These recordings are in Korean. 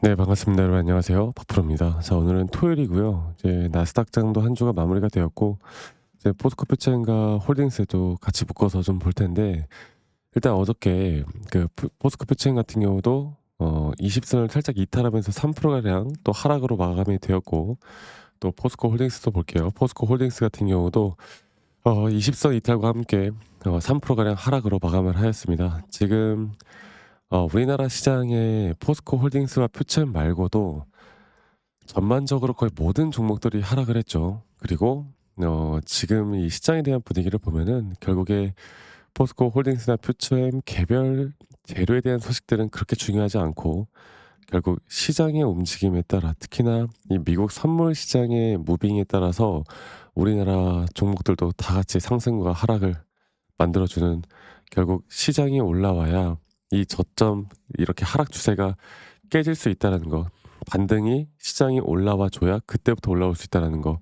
네, 반갑습니다. 여러분 안녕하세요. 박프로입니다. 자, 오늘은 토요일이고요. 이제 나스닥장도 한 주가 마무리가 되었고 이제 포스코프체인과 홀딩스도 같이 묶어서 좀 볼 텐데, 일단 어저께 포스코프체인 같은 경우도 20선을 살짝 이탈하면서 3% 가량 또 하락으로 마감이 되었고, 또 포스코 홀딩스도 볼게요. 포스코 홀딩스 같은 경우도 20선 이탈과 함께 3% 가량 하락으로 마감을 하였습니다. 지금 우리나라 시장의 포스코 홀딩스와 퓨처엠 말고도 전반적으로 거의 모든 종목들이 하락을 했죠. 그리고 지금 이 시장에 대한 분위기를 보면은 결국에 포스코 홀딩스나 퓨처엠 개별 재료에 대한 소식들은 그렇게 중요하지 않고, 결국 시장의 움직임에 따라, 특히나 이 미국 선물 시장의 무빙에 따라서 우리나라 종목들도 다 같이 상승과 하락을 만들어주는, 결국 시장이 올라와야 이 저점, 이렇게 하락 추세가 깨질 수 있다는 거, 반등이 시장이 올라와 줘야 그때부터 올라올 수 있다는 거.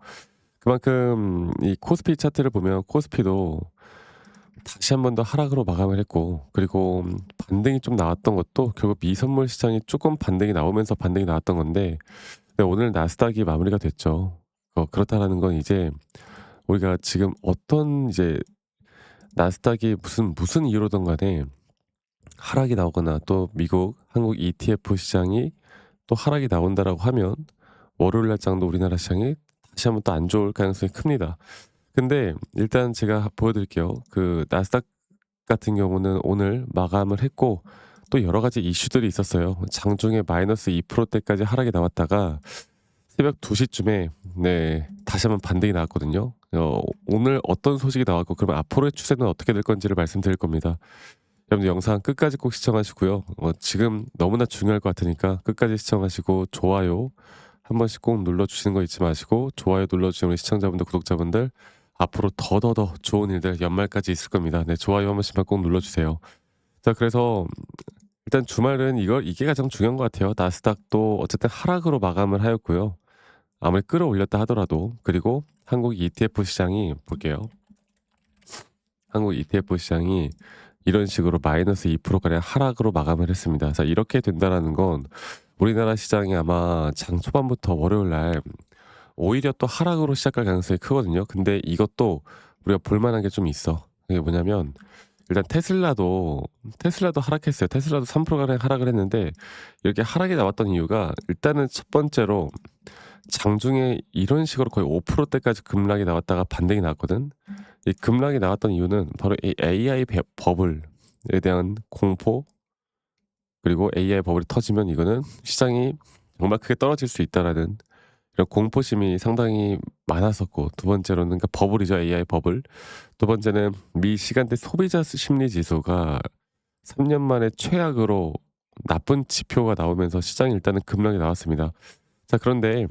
그만큼 이 코스피 차트를 보면 코스피도 다시 한 번 더 하락으로 마감을 했고, 그리고 반등이 좀 나왔던 것도 결국 미선물 시장이 조금 반등이 나오면서 반등이 나왔던 건데, 네, 오늘 나스닥이 마무리가 됐죠. 그렇다라는 건 이제 우리가 지금 어떤 이제 나스닥이 무슨 이유로든 간에 하락이 나오거나, 또 미국, 한국 ETF 시장이 또 하락이 나온다라고 하면 월요일 날장도 우리나라 시장이 다시 한번 또 안 좋을 가능성이 큽니다. 근데 일단 제가 보여드릴게요. 그 나스닥 같은 경우는 오늘 마감을 했고, 또 여러 가지 이슈들이 있었어요. 장중에 마이너스 2%대까지 하락이 나왔다가 새벽 2시쯤에 네, 다시 한번 반등이 나왔거든요. 오늘 어떤 소식이 나왔고, 그러면 앞으로의 추세는 어떻게 될 건지를 말씀드릴 겁니다. 여러분들 영상 끝까지 꼭 시청하시고요. 지금 너무나 중요할 것 같으니까 끝까지 시청하시고, 좋아요 한 번씩 꼭 눌러주시는 거 잊지 마시고, 좋아요 눌러주시는 우리 시청자분들, 구독자분들, 앞으로 더더더 좋은 일들 연말까지 있을 겁니다. 네, 좋아요 한 번씩만 꼭 눌러주세요. 자, 그래서 일단 주말은 이게 가장 중요한 것 같아요. 나스닥도 어쨌든 하락으로 마감을 하였고요. 아무리 끌어올렸다 하더라도. 그리고 한국 ETF 시장이 볼게요. 한국 ETF 시장이 이런 식으로 마이너스 2%가량 하락으로 마감을 했습니다. 자, 이렇게 된다라는 건 우리나라 시장이 아마 장 초반부터 월요일 날 오히려 또 하락으로 시작할 가능성이 크거든요. 근데 이것도 우리가 볼 만한 게 좀 있어. 그게 뭐냐면, 일단 테슬라도 하락했어요. 테슬라도 3% 가량 하락을 했는데, 이렇게 하락이 나왔던 이유가, 일단은 첫 번째로 장중에 이런 식으로 거의 5%대까지 급락이 나왔다가 반등이 나왔거든. 이 급락이 나왔던 이유는 바로 이 AI 버블에 대한 공포, 그리고 AI 버블이 터지면 이거는 시장이 정말 크게 떨어질 수 있다라는 이런 공포심이 상당히 많았었고, 두 번째로는 그 버블이죠. AI 버블. 두 번째는 미 시간대 소비자 심리 지수가 3년 만에 최악으로 나쁜 지표가 나오면서 시장이 일단은 급락이 나왔습니다. 자, 그런데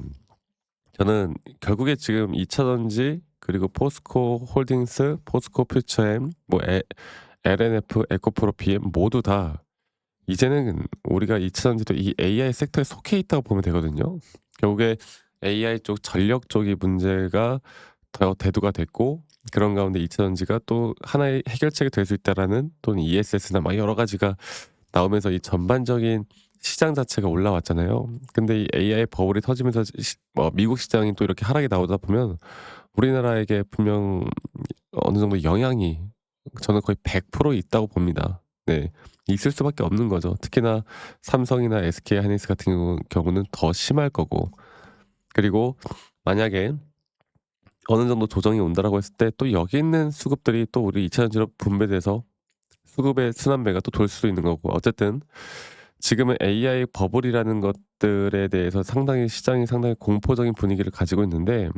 저는 결국에 지금 2차 전지, 그리고 포스코 홀딩스, 포스코 퓨처엠, LNF, 에코프로 비엠 모두 다 이제는 우리가 2차 전지도 이 AI 섹터에 속해 있다고 보면 되거든요. 결국에 AI 쪽 전력 쪽이 문제가 더 대두가 됐고, 그런 가운데 2차 전지가 또 하나의 해결책이 될 수 있다라는, 또는 ESS나 막 여러 가지가 나오면서 이 전반적인 시장 자체가 올라왔잖아요. 근데 이 AI 버블이 터지면서 미국 시장이 또 이렇게 하락이 나오다 보면 우리나라에게 분명 어느 정도 영향이, 저는 거의 100% 있다고 봅니다. 네. 있을 수밖에 없는 거죠. 특히나 삼성이나 SK 하이닉스 같은 경우는 더 심할 거고. 그리고 만약에 어느 정도 조정이 온다라고 했을 때, 또 여기 있는 수급들이 또 우리 2차 전지로 분배돼서 수급의 순환배가 또 돌 수도 있는 거고. 어쨌든 지금은 AI 버블이라는 것들에 대해서 시장이 상당히 공포적인 분위기를 가지고 있는데,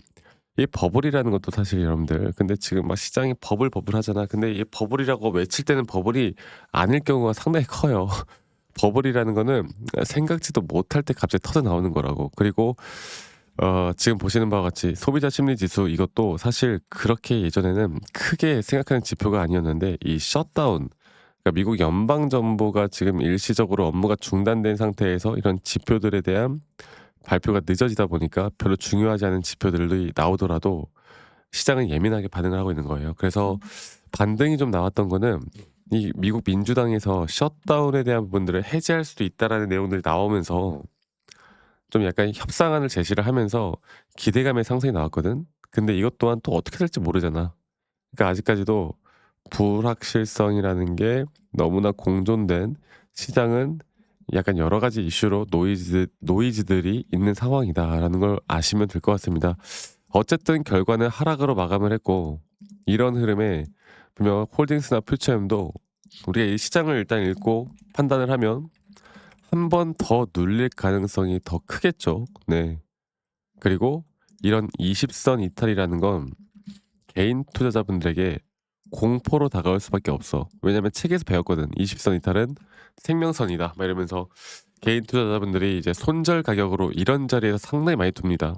이 버블이라는 것도 사실 여러분들, 근데 지금 막 시장이 버블 하잖아. 근데 이 버블이라고 외칠 때는 버블이 아닐 경우가 상당히 커요. 버블이라는 거는 생각지도 못할 때 갑자기 터져 나오는 거라고. 그리고 지금 보시는 바와 같이 소비자 심리 지수, 이것도 사실 그렇게 예전에는 크게 생각하는 지표가 아니었는데, 이 셧다운, 그러니까 미국 연방 정부가 지금 일시적으로 업무가 중단된 상태에서 이런 지표들에 대한 발표가 늦어지다 보니까 별로 중요하지 않은 지표들이 나오더라도 시장은 예민하게 반응을 하고 있는 거예요. 그래서 반등이 좀 나왔던 거는, 이 미국 민주당에서 셧다운에 대한 부분들을 해제할 수도 있다라는 내용들이 나오면서 좀 약간 협상안을 제시를 하면서 기대감의 상승이 나왔거든. 근데 이것 또한 또 어떻게 될지 모르잖아. 그러니까 아직까지도 불확실성이라는 게 너무나 공존된, 시장은 약간 여러 가지 이슈로 노이즈들이 있는 상황이다라는 걸 아시면 될 것 같습니다. 어쨌든 결과는 하락으로 마감을 했고, 이런 흐름에 분명 홀딩스나 퓨처엠도 우리가 이 시장을 일단 읽고 판단을 하면 한 번 더 눌릴 가능성이 더 크겠죠. 네. 그리고 이런 20선 이탈이라는 건 개인 투자자분들에게 공포로 다가올 수밖에 없어. 왜냐면 책에서 배웠거든. 20선 이탈은 생명선이다. 막 이러면서 개인 투자자분들이 이제 손절 가격으로 이런 자리에서 상당히 많이 둡니다.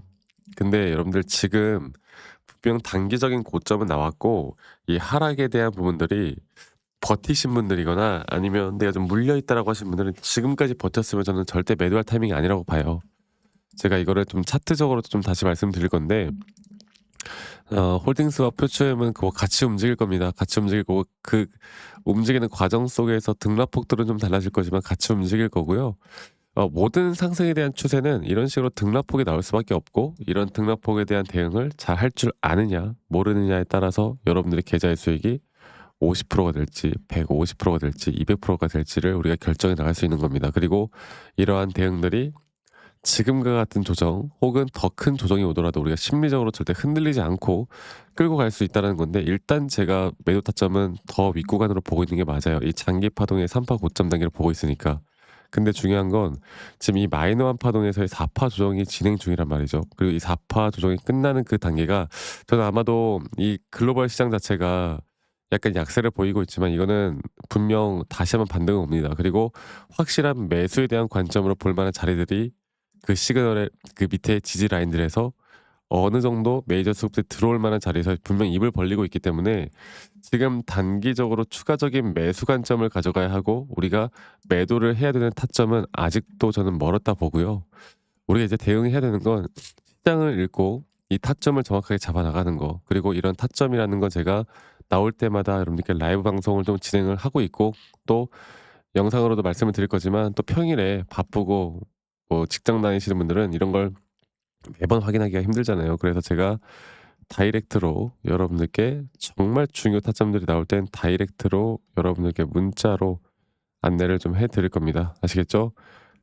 근데 여러분들 지금 분명 단기적인 고점은 나왔고, 이 하락에 대한 부분들이 버티신 분들이거나 아니면 내가 좀 물려 있다라고 하신 분들은 지금까지 버텼으면 저는 절대 매도할 타이밍이 아니라고 봐요. 제가 이거를 좀 차트적으로도 좀 다시 말씀드릴 건데, 홀딩스와 퓨처엠은 그거 같이 움직일 겁니다. 같이 움직일 거고, 그 움직이는 과정 속에서 등락폭들은 좀 달라질 거지만 같이 움직일 거고요. 모든 상승에 대한 추세는 이런 식으로 등락폭이 나올 수밖에 없고, 이런 등락폭에 대한 대응을 잘 할 줄 아느냐 모르느냐에 따라서 여러분들의 계좌의 수익이 50%가 될지 150%가 될지 200%가 될지를 우리가 결정해 나갈 수 있는 겁니다. 그리고 이러한 대응들이 지금과 같은 조정 혹은 더 큰 조정이 오더라도 우리가 심리적으로 절대 흔들리지 않고 끌고 갈 수 있다는 건데, 일단 제가 매도 타점은 더 윗구간으로 보고 있는 게 맞아요. 이 장기 파동의 3파 고점 단계를 보고 있으니까. 근데 중요한 건 지금 이 마이너한 파동에서의 4파 조정이 진행 중이란 말이죠. 그리고 이 4파 조정이 끝나는 그 단계가, 저는 아마도 이 글로벌 시장 자체가 약간 약세를 보이고 있지만 이거는 분명 다시 한번 반등은 옵니다. 그리고 확실한 매수에 대한 관점으로 볼 만한 자리들이 그 시그널의 그 밑에 지지 라인들에서 어느 정도 메이저 수급들이 들어올 만한 자리에서 분명 입을 벌리고 있기 때문에, 지금 단기적으로 추가적인 매수 관점을 가져가야 하고 우리가 매도를 해야 되는 타점은 아직도 저는 멀었다 보고요. 우리가 이제 대응해야 되는 건 시장을 읽고 이 타점을 정확하게 잡아 나가는 거. 그리고 이런 타점이라는 건 제가 나올 때마다 여러분들께 라이브 방송을 좀 진행을 하고 있고, 또 영상으로도 말씀을 드릴 거지만, 또 평일에 바쁘고 뭐 직장 다니시는 분들은 이런 걸 매번 확인하기가 힘들잖아요. 그래서 제가 다이렉트로 여러분들께 정말 중요 타점들이 나올 땐 다이렉트로 여러분들께 문자로 안내를 좀 해 드릴 겁니다. 아시겠죠?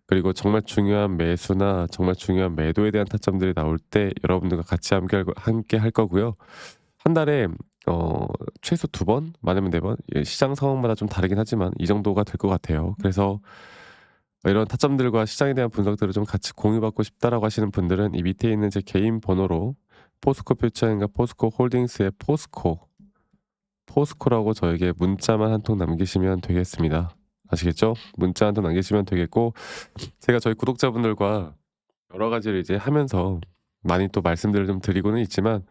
그리고 정말 중요한 매수나 정말 중요한 매도에 대한 타점들이 나올 때 여러분들과 같이 함께 할 거고요. 한 달에 최소 2번, 많으면 4번, 예, 시장 상황마다 좀 다르긴 하지만 이 정도가 될 것 같아요. 그래서 이런 타점들과 시장에 대한 분석들을 좀 같이 공유받고 싶다라고 하시는 분들은 이 밑에 있는 제 개인 번호로 포스코 퓨처인과 포스코 홀딩스의 포스코라고 저에게 문자만 한 통 남기시면 되겠습니다. 아시겠죠? 문자 한 통 남기시면 되겠고, 제가 저희 구독자분들과 여러 가지를 이제 하면서 많이 또 말씀들을 좀 드리고는 있지만,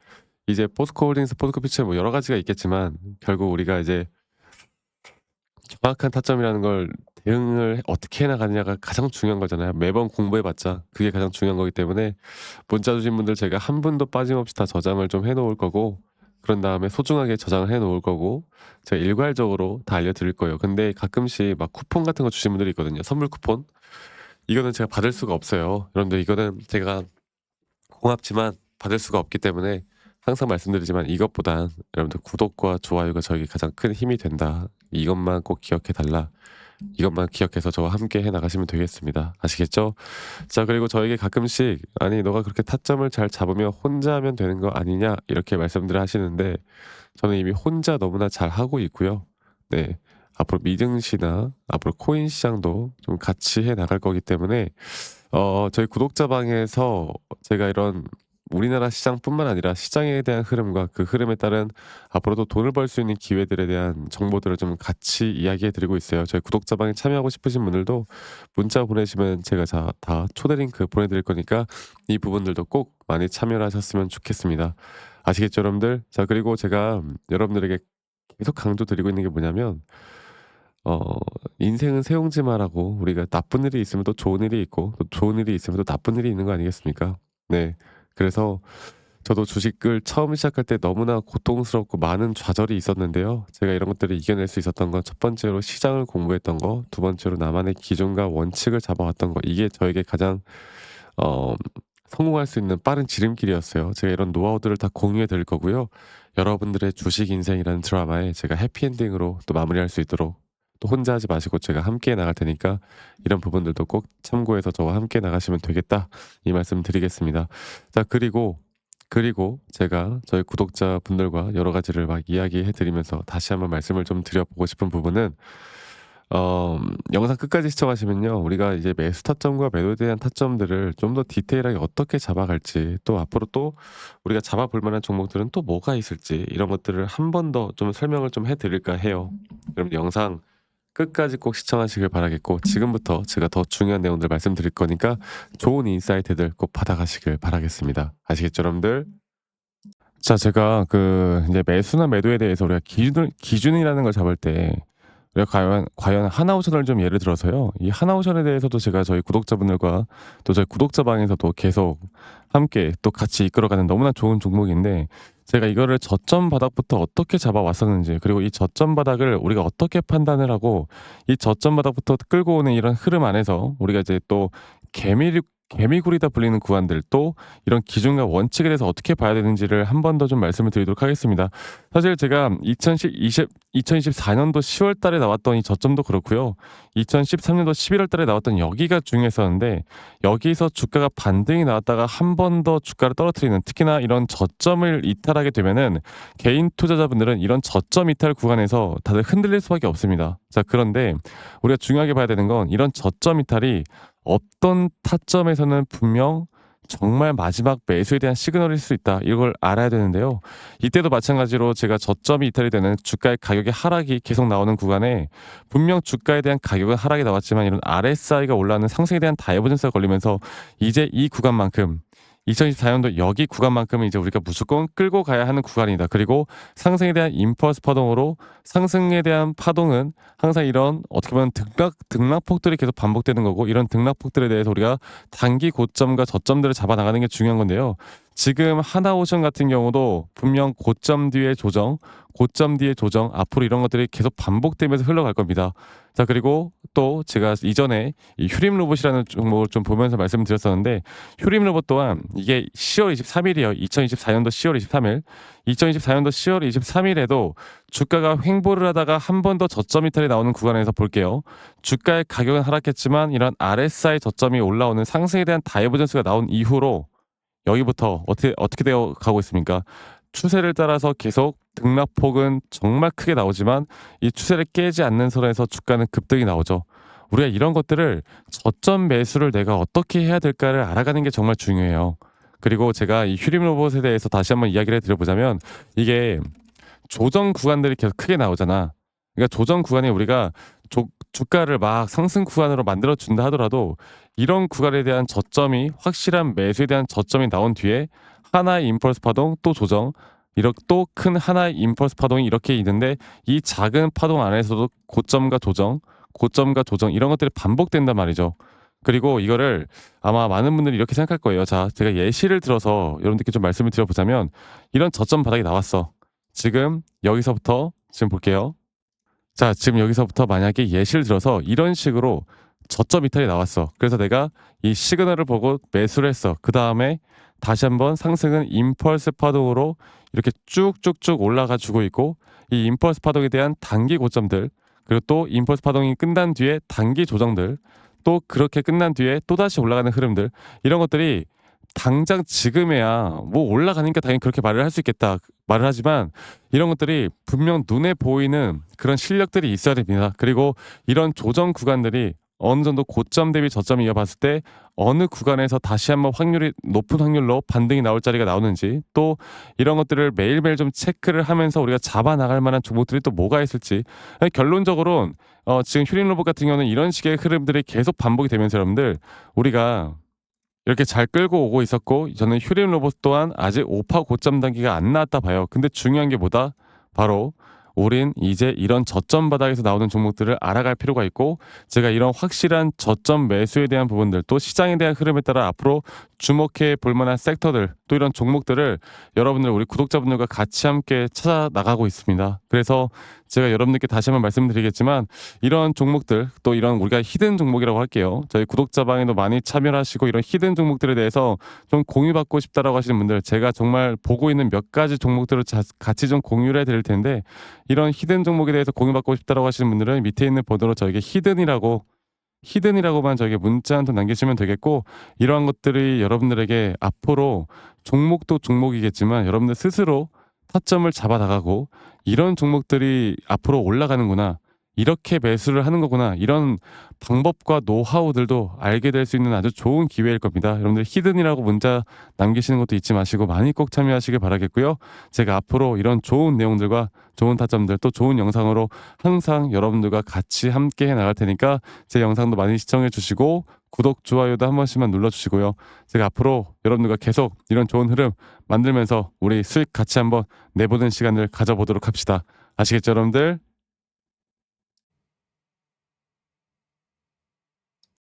이제 포스코 홀딩스, 포스코 퓨처 뭐 여러 가지가 있겠지만 결국 우리가 이제 정확한 타점이라는 걸 대응을 어떻게 해 나가느냐가 가장 중요한 거잖아요. 매번 공부해 봤자 그게 가장 중요한 거기 때문에, 문자 주신 분들 제가 한 분도 빠짐없이 다 저장을 좀 해 놓을 거고, 그런 다음에 소중하게 저장을 해 놓을 거고, 제가 일괄적으로 다 알려 드릴 거예요. 근데 가끔씩 막 쿠폰 같은 거 주신 분들이 있거든요. 선물 쿠폰. 이거는 제가 받을 수가 없어요. 여러분들 이거는 제가 고맙지만 받을 수가 없기 때문에 항상 말씀드리지만, 이것보단 여러분들 구독과 좋아요가 저에게 가장 큰 힘이 된다. 이것만 꼭 기억해 달라. 이것만 기억해서 저와 함께 해 나가시면 되겠습니다. 아시겠죠? 자, 그리고 저에게 가끔씩 "아니 너가 그렇게 타점을 잘 잡으면 혼자 하면 되는 거 아니냐?" 이렇게 말씀들을 하시는데, 저는 이미 혼자 너무나 잘하고 있고요. 네. 앞으로 미증시나 앞으로 코인 시장도 좀 같이 해 나갈 거기 때문에, 저희 구독자 방에서 제가 이런 우리나라 시장뿐만 아니라 시장에 대한 흐름과 그 흐름에 따른 앞으로도 돈을 벌 수 있는 기회들에 대한 정보들을 좀 같이 이야기해 드리고 있어요. 저희 구독자 방에 참여하고 싶으신 분들도 문자 보내시면 제가 다 초대 링크 보내드릴 거니까 이 부분들도 꼭 많이 참여를 하셨으면 좋겠습니다. 아시겠죠, 여러분들? 자, 그리고 제가 여러분들에게 계속 강조드리고 있는 게 뭐냐면, 어 인생은 세옹지마라고, 우리가 나쁜 일이 있으면 또 좋은 일이 있고 또 좋은 일이 있으면 또 나쁜 일이 있는 거 아니겠습니까? 네. 그래서 저도 주식을 처음 시작할 때 너무나 고통스럽고 많은 좌절이 있었는데요. 제가 이런 것들을 이겨낼 수 있었던 건 첫 번째로 시장을 공부했던 거, 두 번째로 나만의 기준과 원칙을 잡아왔던 거, 이게 저에게 가장 어 성공할 수 있는 빠른 지름길이었어요. 제가 이런 노하우들을 다 공유해 드릴 거고요. 여러분들의 주식 인생이라는 드라마에 제가 해피엔딩으로 또 마무리할 수 있도록 또 혼자 하지 마시고 제가 함께 나갈 테니까 이런 부분들도 꼭 참고해서 저와 함께 나가시면 되겠다. 이 말씀 드리겠습니다. 자, 그리고 제가 저희 구독자분들과 여러 가지를 막 이야기해 드리면서 다시 한번 말씀을 좀 드려보고 싶은 부분은 영상 끝까지 시청하시면요. 우리가 이제 매수 타점과 매도에 대한 타점들을 좀 더 디테일하게 어떻게 잡아갈지, 또 앞으로 또 우리가 잡아볼 만한 종목들은 또 뭐가 있을지, 이런 것들을 한 번 더 좀 설명을 좀 해 드릴까 해요. 그럼 영상 끝까지 꼭 시청하시길 바라겠고, 지금부터 제가 더 중요한 내용들 말씀드릴 거니까 좋은 인사이트들 꼭 받아가시길 바라겠습니다. 아시겠죠, 여러분들? 자, 제가 이제 매수나 매도에 대해서 우리가 기준이라는 걸 잡을 때 우리가 과연 하나오션을 좀 예를 들어서요. 이 하나오션에 대해서도 제가 저희 구독자분들과 또 저희 구독자방에서도 계속 함께 또 같이 이끌어가는 너무나 좋은 종목인데, 제가 이거를 저점 바닥부터 어떻게 잡아왔었는지, 그리고 이 저점 바닥을 우리가 어떻게 판단을 하고 이 저점 바닥부터 끌고 오는 이런 흐름 안에서 우리가 이제 또 개미굴이다 불리는 구간들, 또 이런 기준과 원칙에 대해서 어떻게 봐야 되는지를 한 번 더 좀 말씀을 드리도록 하겠습니다. 사실 제가 2024년도 10월 달에 나왔던 이 저점도 그렇고요. 2013년도 11월 달에 나왔던 여기가 중요했었는데, 여기서 주가가 반등이 나왔다가 한 번 더 주가를 떨어뜨리는, 특히나 이런 저점을 이탈하게 되면은 개인 투자자분들은 이런 저점 이탈 구간에서 다들 흔들릴 수밖에 없습니다. 자, 그런데 우리가 중요하게 봐야 되는 건 이런 저점 이탈이 어떤 타점에서는 분명 정말 마지막 매수에 대한 시그널일 수 있다. 이걸 알아야 되는데요. 이때도 마찬가지로 제가 저점이 이탈이 되는 주가의 가격의 하락이 계속 나오는 구간에 분명 주가에 대한 가격은 하락이 나왔지만 이런 RSI가 올라가는 상승에 대한 다이버전스가 걸리면서 이제 이 구간만큼 2024년도 여기 구간만큼은 이제 우리가 무조건 끌고 가야 하는 구간이다. 그리고 상승에 대한 임펄스 파동으로 상승에 대한 파동은 항상 이런 어떻게 보면 등락폭들이 계속 반복되는 거고, 이런 등락폭들에 대해서 우리가 단기 고점과 저점들을 잡아 나가는 게 중요한 건데요. 지금 하나오션 같은 경우도 분명 고점 뒤에 조정, 고점 뒤에 조정, 앞으로 이런 것들이 계속 반복되면서 흘러갈 겁니다. 자, 그리고 또 제가 이전에 이 휴림 로봇이라는 종목을 좀 보면서 말씀을 드렸었는데, 휴림 로봇 또한 이게 10월 23일이에요. 2024년도 10월 23일. 2024년도 10월 23일에도 주가가 횡보를 하다가 한 번 더 저점 이탈이 나오는 구간에서 볼게요. 주가의 가격은 하락했지만 이런 RSI 저점이 올라오는 상승에 대한 다이버전스가 나온 이후로 여기부터 어떻게 되어 가고 있습니까? 추세를 따라서 계속 등락폭은 정말 크게 나오지만 이 추세를 깨지 않는 선에서 주가는 급등이 나오죠. 우리가 이런 것들을 저점 매수를 내가 어떻게 해야 될까를 알아가는 게 정말 중요해요. 그리고 제가 이 휴림 로봇에 대해서 다시 한번 이야기를 드려보자면, 이게 조정 구간들이 계속 크게 나오잖아. 그러니까 조정 구간에 우리가 주가를 막 상승 구간으로 만들어 준다 하더라도 이런 구간에 대한 저점이, 확실한 매수에 대한 저점이 나온 뒤에 하나의 임펄스 파동, 또 조정, 이렇게 또 큰 하나의 임펄스 파동이 이렇게 있는데, 이 작은 파동 안에서도 고점과 조정, 고점과 조정, 이런 것들이 반복된단 말이죠. 그리고 이거를 아마 많은 분들이 이렇게 생각할 거예요. 자, 제가 예시를 들어서 여러분들께 좀 말씀을 드려보자면, 이런 저점 바닥이 나왔어. 지금 여기서부터 지금 볼게요. 자, 지금 여기서부터 만약에 예시를 들어서 이런 식으로 저점 이탈이 나왔어. 그래서 내가 이 시그널을 보고 매수를 했어. 그 다음에 다시 한번 상승은 임펄스 파동으로 이렇게 쭉쭉쭉 올라가 주고 있고, 이 임펄스 파동에 대한 단기 고점들, 그리고 또 임펄스 파동이 끝난 뒤에 단기 조정들, 또 그렇게 끝난 뒤에 또다시 올라가는 흐름들, 이런 것들이 당장 지금에야 뭐 올라가니까 당연히 그렇게 말을 할 수 있겠다 말을 하지만, 이런 것들이 분명 눈에 보이는 그런 실력들이 있어야 됩니다. 그리고 이런 조정 구간들이 어느 정도 고점 대비 저점이 이어봤을 때 어느 구간에서 다시 한번 높은 확률로 반등이 나올 자리가 나오는지, 또 이런 것들을 매일매일 좀 체크를 하면서 우리가 잡아 나갈 만한 종목들이 또 뭐가 있을지. 결론적으로는 지금 휴림 로봇 같은 경우는 이런 식의 흐름들이 계속 반복이 되면서 여러분들, 우리가 이렇게 잘 끌고 오고 있었고, 저는 휴림 로봇 또한 아직 5파 고점 단계가 안 나왔다 봐요. 근데 중요한 게 뭐다? 바로 우린 이제 이런 저점 바닥에서 나오는 종목들을 알아갈 필요가 있고, 제가 이런 확실한 저점 매수에 대한 부분들, 또 시장에 대한 흐름에 따라 앞으로 주목해 볼 만한 섹터들, 또 이런 종목들을 여러분들 우리 구독자분들과 같이 함께 찾아 나가고 있습니다. 그래서 제가 여러분들께 다시 한번 말씀드리겠지만 이런 종목들 또 이런 우리가 히든 종목이라고 할게요. 저희 구독자 방에도 많이 참여를 하시고 이런 히든 종목들에 대해서 좀 공유받고 싶다라고 하시는 분들 제가 정말 보고 있는 몇 가지 종목들을 같이 좀 공유를 해드릴 텐데 이런 히든 종목에 대해서 공유받고 싶다라고 하시는 분들은 밑에 있는 번호로 저에게 히든이라고만 저에게 문자 한 통 남기시면 되겠고 이러한 것들이 여러분들에게 앞으로 종목도 종목이겠지만 여러분들 스스로 타점을 잡아 나가고 이런 종목들이 앞으로 올라가는구나. 이렇게 매수를 하는 거구나. 이런 방법과 노하우들도 알게 될 수 있는 아주 좋은 기회일 겁니다. 여러분들 히든이라고 문자 남기시는 것도 잊지 마시고 많이 꼭 참여하시길 바라겠고요. 제가 앞으로 이런 좋은 내용들과 좋은 타점들 또 좋은 영상으로 항상 여러분들과 같이 함께 해 나갈 테니까 제 영상도 많이 시청해 주시고 구독, 좋아요도 한 번씩만 눌러주시고요. 제가 앞으로 여러분들과 계속 이런 좋은 흐름 만들면서 우리 수익 같이 한번 내보는 시간을 가져보도록 합시다. 아시겠죠, 여러분들?